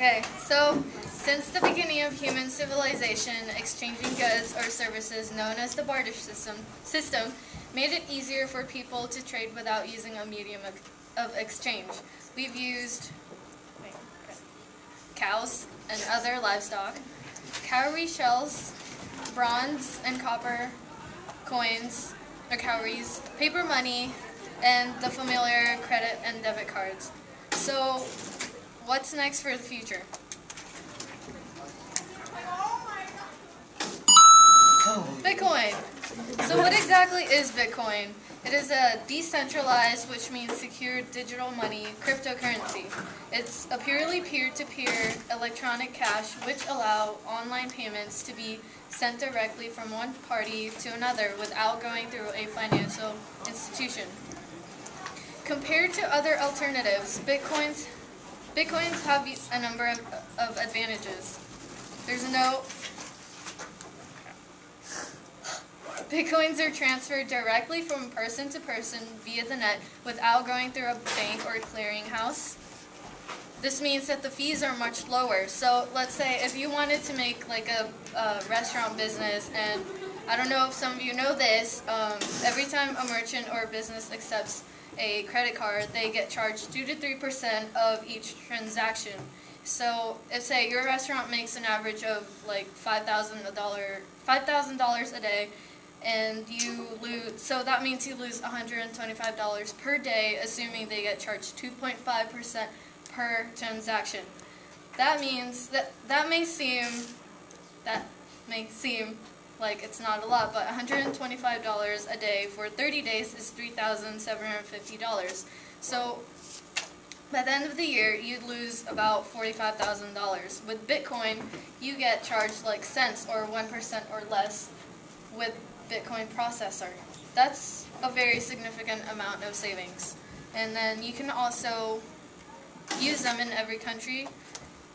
Okay, so since the beginning of human civilization, exchanging goods or services known as the barter system made it easier for people to trade without using a medium of exchange. We've used cows and other livestock, cowrie shells, bronze and copper coins or cowries, paper money, and the familiar credit and debit cards. So, what's next for the future? Bitcoin. So what exactly is Bitcoin? It is a decentralized, which means secure digital money, cryptocurrency. It's a purely peer-to-peer electronic cash which allow online payments to be sent directly from one party to another without going through a financial institution. Compared to other alternatives, Bitcoins have a number of advantages. Bitcoins are transferred directly from person to person via the net without going through a bank or clearinghouse. This means that the fees are much lower. So let's say if you wanted to make like a restaurant business, and I don't know if some of you know this, every time a merchant or a business accepts a credit card, they get charged 2 to 3% of each transaction. So if say your restaurant makes an average of like $5,000 a day, and so that means you lose $125 per day, assuming they get charged 2.5% per transaction. That means that may seem like it's not a lot, but $125 a day for 30 days is $3,750. So by the end of the year, you'd lose about $45,000. With Bitcoin, you get charged like cents or 1% or less with Bitcoin processor. That's a very significant amount of savings. And then you can also use them in every country,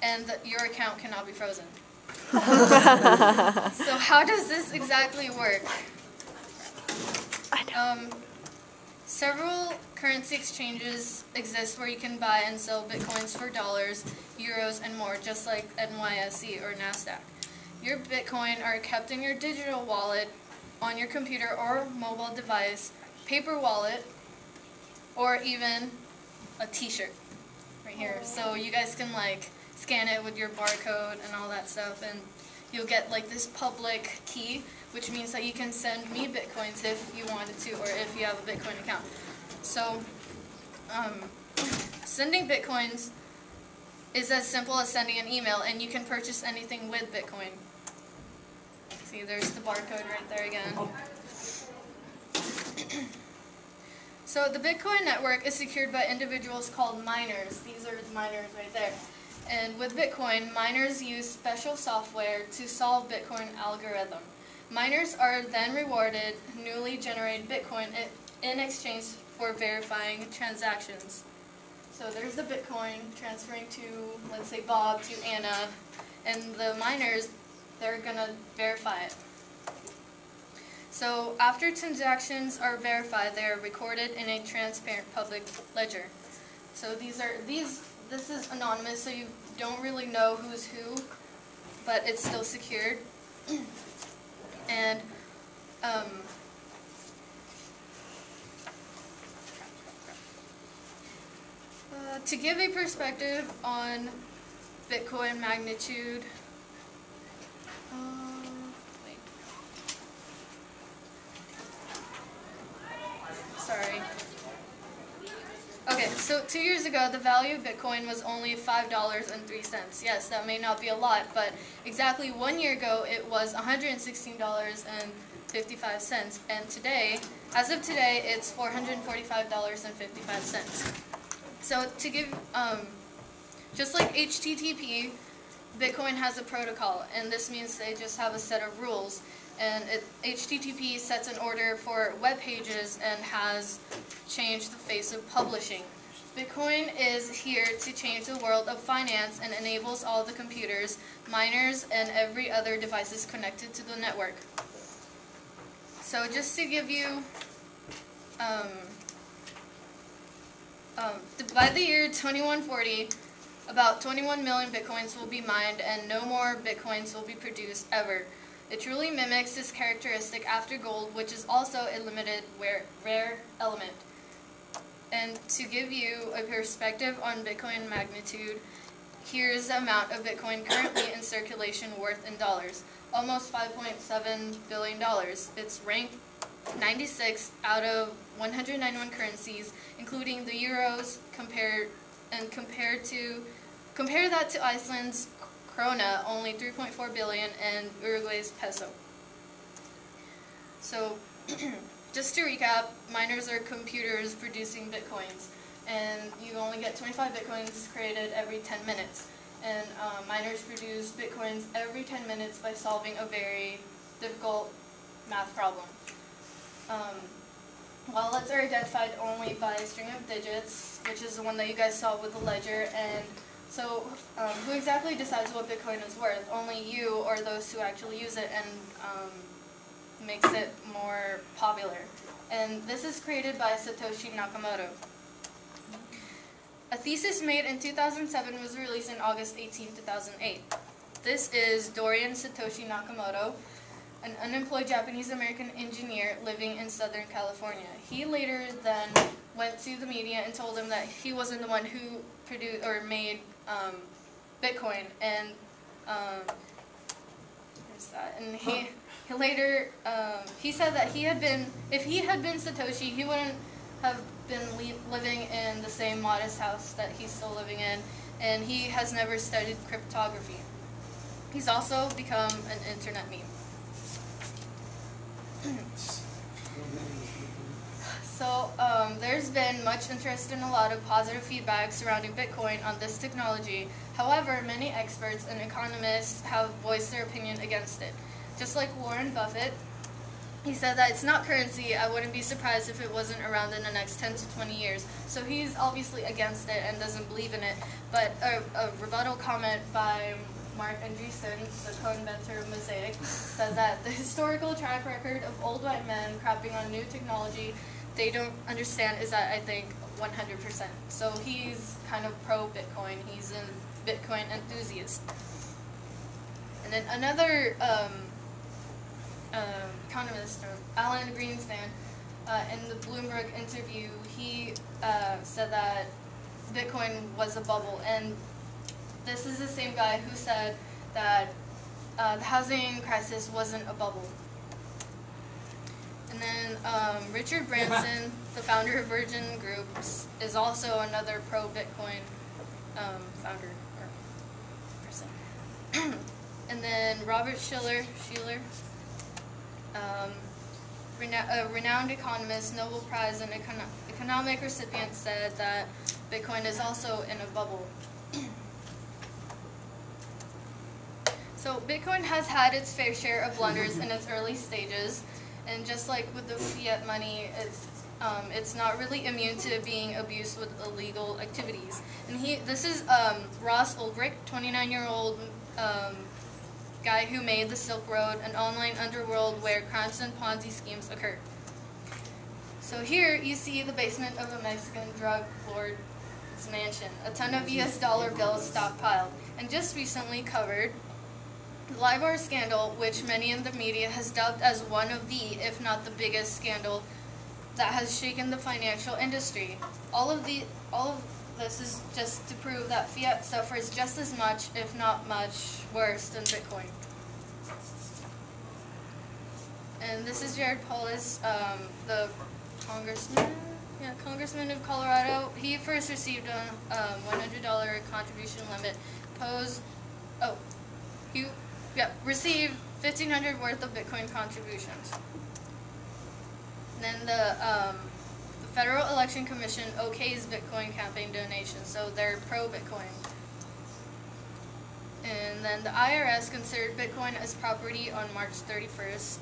and your account cannot be frozen. So how does this exactly work? Several currency exchanges exist where you can buy and sell Bitcoins for dollars, euros, and more, just like NYSE or NASDAQ. Your Bitcoin are kept in your digital wallet, on your computer or mobile device, paper wallet, or even a t-shirt right here. So you guys can like scan it with your barcode and all that stuff, and you'll get like this public key, which means that you can send me Bitcoins if you wanted to, or if you have a Bitcoin account. So sending Bitcoins is as simple as sending an email, and you can purchase anything with Bitcoin. See, there's the barcode right there again. So the Bitcoin network is secured by individuals called miners. These are the miners right there. And with Bitcoin, miners use special software to solve Bitcoin algorithm. Miners are then rewarded newly generated Bitcoin in exchange for verifying transactions. So there's the Bitcoin transferring to, let's say, Bob to Anna, and the miners, they're going to verify it. So after transactions are verified, they are recorded in a transparent public ledger. So this is anonymous, so you don't really know who's who, but it's still secured. And to give a perspective on Bitcoin magnitude, sorry. Okay, so 2 years ago, the value of Bitcoin was only $5.03. Yes, that may not be a lot, but exactly 1 year ago, it was $116.55. And today, as of today, it's $445.55. So to give, just like HTTP, Bitcoin has a protocol, and this means they just have a set of rules. And HTTP sets an order for web pages and has changed the face of publishing. Bitcoin is here to change the world of finance and enables all the computers, miners, and every other devices connected to the network. So just to give you, by the year 2140, About 21 million bitcoins will be mined and no more bitcoins will be produced ever. It truly mimics this characteristic after gold, which is also a limited rare element. And to give you a perspective on Bitcoin magnitude, here's the amount of Bitcoin currently in circulation worth in dollars. Almost $5.7 billion. It's ranked 96 out of 191 currencies, including the euros, compare that to Iceland's krona, only 3.4 billion, and Uruguay's peso. So, just to recap, miners are computers producing bitcoins, and you only get 25 bitcoins created every 10 minutes. And miners produce bitcoins every 10 minutes by solving a very difficult math problem. Wallets are identified only by a string of digits, which is the one that you guys saw with the ledger. And so, who exactly decides what Bitcoin is worth? Only you or those who actually use it and makes it more popular. And this is created by Satoshi Nakamoto. A thesis made in 2007 was released in August 18, 2008. This is Dorian Satoshi Nakamoto, an unemployed Japanese-American engineer living in Southern California. He later then went to the media and told them that he wasn't the one who produced or made Bitcoin, and and he later he said that if he had been Satoshi, he wouldn't have been living in the same modest house that he's still living in, and he has never studied cryptography. He's also become an internet meme. So there's been much interest and a lot of positive feedback surrounding Bitcoin on this technology. However, many experts and economists have voiced their opinion against it. Just like Warren Buffett, he said that it's not currency. I wouldn't be surprised if it wasn't around in the next 10 to 20 years. So he's obviously against it and doesn't believe in it. But a rebuttal comment by Mark Andreessen, the co-inventor of Mosaic, said that the historical track record of old white men crapping on new technology they don't understand is that, I think, 100%. So he's kind of pro-Bitcoin. He's a Bitcoin enthusiast. And then another economist, Alan Greenspan, in the Bloomberg interview, he said that Bitcoin was a bubble. And this is the same guy who said that the housing crisis wasn't a bubble. And then Richard Branson, the founder of Virgin Group, is also another pro-Bitcoin founder or person. And then Robert Shiller, a renowned economist, Nobel Prize and economic recipient, said that Bitcoin is also in a bubble. So Bitcoin has had its fair share of blunders in its early stages. And just like with the fiat money, it's not really immune to being abused with illegal activities. And this is Ross Ulbricht, 29-year-old guy who made the Silk Road, an online underworld where crimes and Ponzi schemes occur. So here you see the basement of a Mexican drug lord's mansion, a ton of US dollar bills stockpiled, and just recently covered the LIBOR scandal, which many in the media has dubbed as one of the, if not the biggest scandal that has shaken the financial industry. All of this is just to prove that fiat suffers just as much, if not much, worse than Bitcoin. And this is Jared Polis, the congressman of Colorado. He first received a $100 contribution limit received $1,500 worth of Bitcoin contributions. And then the Federal Election Commission okays Bitcoin campaign donations, so they're pro-Bitcoin. And then the IRS considered Bitcoin as property on March 31st.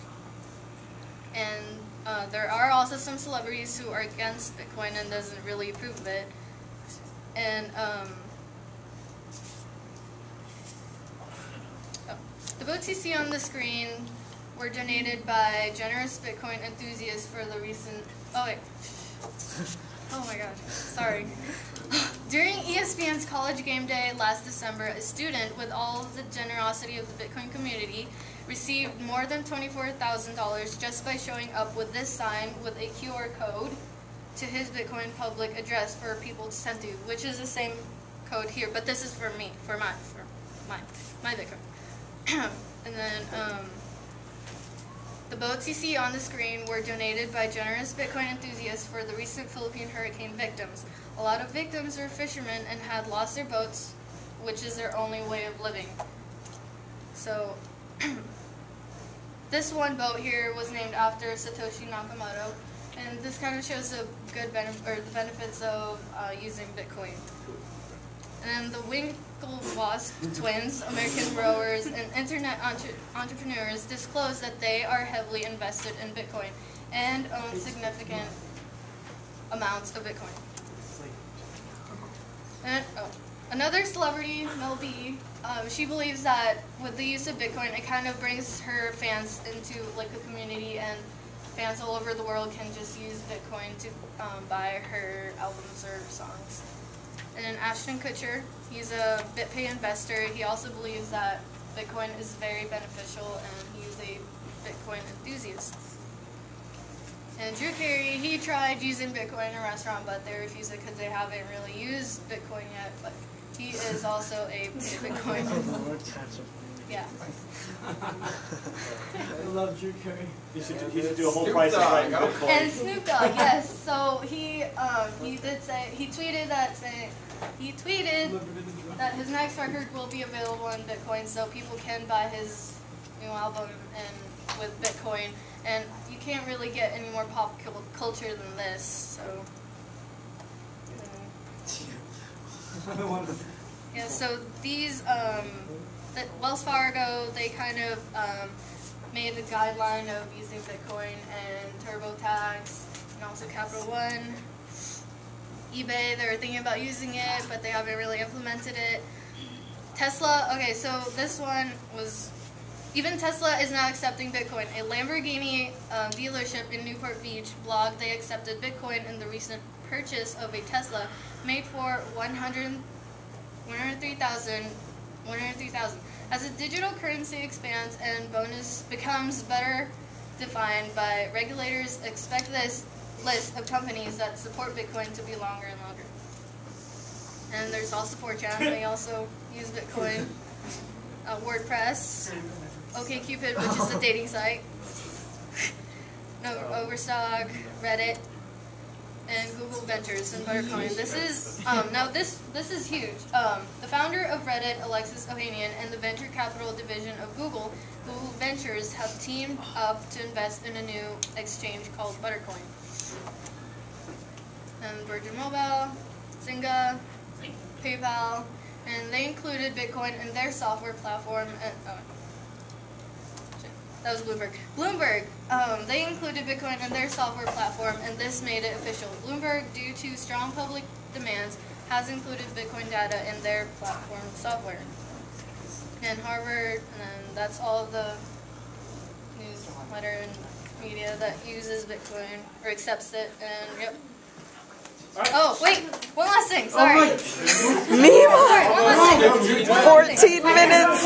And there are also some celebrities who are against Bitcoin and doesn't really approve of it. And the votes you see on the screen were donated by generous Bitcoin enthusiasts for the recent... Oh, wait. Oh my gosh. Sorry. During ESPN's College Game Day last December, a student, with all of the generosity of the Bitcoin community, received more than $24,000 just by showing up with this sign with a QR code to his Bitcoin public address for people to send to, which is the same code here, but this is for me, for my Bitcoin. And then the boats you see on the screen were donated by generous Bitcoin enthusiasts for the recent Philippine hurricane victims. A lot of victims were fishermen and had lost their boats, which is their only way of living. So, this one boat here was named after Satoshi Nakamoto, and this kind of shows the the benefits of using Bitcoin. And the Winklevoss twins, American rowers and internet entrepreneurs, disclosed that they are heavily invested in Bitcoin and own significant amounts of Bitcoin. And, another celebrity, Mel B, she believes that with the use of Bitcoin, it kind of brings her fans into like a community, and fans all over the world can just use Bitcoin to buy her albums or songs. And then Ashton Kutcher, he's a BitPay investor. He also believes that Bitcoin is very beneficial, and he's a Bitcoin enthusiast. And Drew Carey, he tried using Bitcoin in a restaurant, but they refused it because they haven't really used Bitcoin yet. But he is also a Bitcoin. Yeah. I love Drew Carey. He should do a whole price of right Bitcoin. And Snoop Dogg, yes. So he tweeted that his next record will be available in Bitcoin, so people can buy his new album and with Bitcoin. And you can't really get any more pop culture than this. So. Yeah. So these. Wells Fargo, they kind of made a guideline of using Bitcoin, and TurboTax, and also Capital One. eBay, they were thinking about using it, but they haven't really implemented it. Tesla, okay, so this one was, even Tesla is now accepting Bitcoin. A Lamborghini dealership in Newport Beach blogged they accepted Bitcoin in the recent purchase of a Tesla made for $103,000. As the digital currency expands and bonus becomes better defined by regulators, expect this list of companies that support Bitcoin to be longer and longer. And there's also 4chan, they also use Bitcoin. WordPress, OkCupid, which is the dating site, Overstock, Reddit, and Google Ventures and Buttercoin. This is now this is huge. The founder of Reddit, Alexis Ohanian, and the venture capital division of Google Ventures, have teamed up to invest in a new exchange called Buttercoin. And Virgin Mobile, Zynga, PayPal, and they included Bitcoin in their software platform. And that was Bloomberg. Bloomberg, they included Bitcoin in their software platform, and this made it official. Bloomberg, due to strong public demands, has included Bitcoin data in their platform software. And Harvard, and then that's all of the newsletter and media that uses Bitcoin, or accepts it, and yep. Oh, wait, one last thing, sorry. Me? Sorry, one last thing. 14 minutes.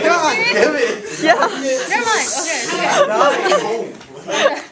God damn it. Yeah. Never mind, okay.